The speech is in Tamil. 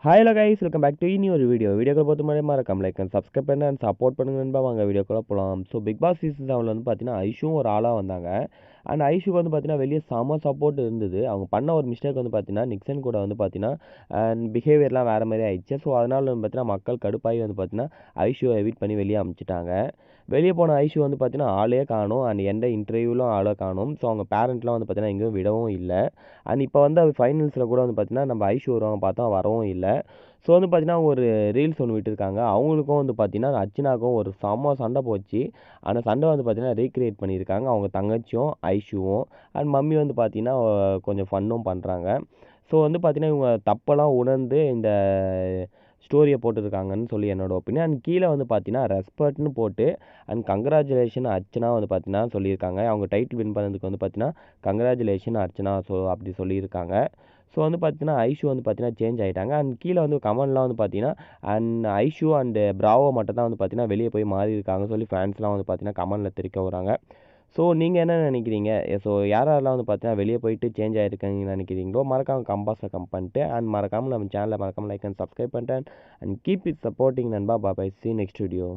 Hi hello guys, welcome back to இனி ஒரு வீடியோக்குள்ள பார்த்து முன்னாடி மறக்காம லைக் அண்ட் சப்ஸ்கிரைப் பண்ணி அண்ட் சப்போர்ட் பண்ணுங்க நண்பா. வாங்க வீடியோக்குள்ள போகலாம். ஸோ பிக் பாஸ் சீசன் 7 வந்து பார்த்தீங்கன்னா ஐஷுவும் ஒரு ஆளாக வந்தாங்க. அண்ட் ஐஷுக்கு வந்து பார்த்தீங்கன்னா வெளியே செம சப்போர்ட் இருந்தது. அவங்க பண்ண ஒரு மிஸ்டேக் வந்து பார்த்தீங்கன்னா நிக்சன் கூட வந்து பார்த்தீங்கன்னா அண்ட் பிஹேவியர்லாம் வேறு மாதிரி ஆயிடுச்சு. ஸோ அதனால வந்து பார்த்தீங்கன்னா மக்கள் கடுப்பாகி வந்து பார்த்தீங்கன்னா ஐஷுவை எவிட் பண்ணி வெளியே அமுச்சிட்டாங்க. வெளியே போன ஐஷு வந்து பார்த்தீங்கன்னா ஆளே காணும் அண்ட் எந்த இன்டர்வியூலும் ஆளே காணும். ஸோ அவங்க பேரண்ட்லாம் வந்து பார்த்தீங்கன்னா எங்கேயும் விடவும் இல்லை. அண்ட் இப்போ வந்து ஃபைனல்ஸில் கூட வந்து பார்த்தீங்கன்னா நம்ம ஐஷு வருவாங்க பார்த்தா வரவும் இல்லை. ஸோ வந்து பார்த்தீங்கன்னா ஒரு ரீல்ஸ் ஒன்று விட்டுருக்காங்க. அவங்களுக்கும் வந்து பார்த்தீங்கன்னா அர்ச்சனாவுக்கும் ஒரு செம்ம சண்டை போச்சு. அந்த சண்டை வந்து பார்த்தீங்கன்னா ரீக்ரியேட் பண்ணியிருக்காங்க. அவங்க தங்கச்சியும் ஐஷுவும் அண்ட் மம்மி வந்து பார்த்தீங்கன்னா கொஞ்சம் ஃபன்னும் பண்ணுறாங்க. ஸோ வந்து பார்த்தீங்கன்னா இவங்க தப்பெல்லாம் உணர்ந்து இந்த ஸ்டோரியை போட்டுருக்காங்கன்னு சொல்லி என்னோட ஒப்பீனியன். அண்ட் கீழே வந்து பார்த்தீங்கன்னா ரெஸ்பெக்ட்னு போட்டு அண்ட் கங்க்ராச்சுலேஷன் அர்ச்சனா வந்து பார்த்தீங்கன்னா சொல்லியிருக்காங்க. அவங்க டைட்டில் வின் பண்ணதுக்கு வந்து பார்த்தீங்கன்னா கங்க்ராச்சுலேஷன் அர்ச்சனா அப்படி சொல்லியிருக்காங்க. ஸோ வந்து பார்த்தீங்கன்னா ஐஷு வந்து பார்த்தீங்கன்னா சேஞ்ச் ஆகிட்டாங்க. அண்ட் கீழே வந்து கமெண்ட்லாம் வந்து பார்த்தீங்கன்னா அண்ட் ஐஷு அண்டு பிராவோ மட்டும் தான் வந்து பார்த்தீங்கன்னா வெளியே போய் மாறி இருக்காங்க சொல்லி ஃபேன்ஸ்லாம் வந்து பார்த்தீங்கன்னா கமெண்ட்டில் தெரிவிக்க வராங்க. ஸோ நீங்கள் என்ன நினைக்கிறீங்க? ஸோ யாரெல்லாம் வந்து பார்த்தீங்கன்னா வெளியே போயிட்டு சேஞ்ச் ஆகிருக்காங்கன்னு நினைக்கிறீங்களோ மறக்காமல் கம்பாஸில் கம் பண்ணிட்டு அண்ட் மறக்காமல் நம்ம சேனலை மறக்காமல் லைக் அண்ட் சப்ஸ்கிரைப் பண்ணிட்டு அண்ட் கீப் இட் சப்போர்ட்டிங் நண்பா. பாய், see you next video.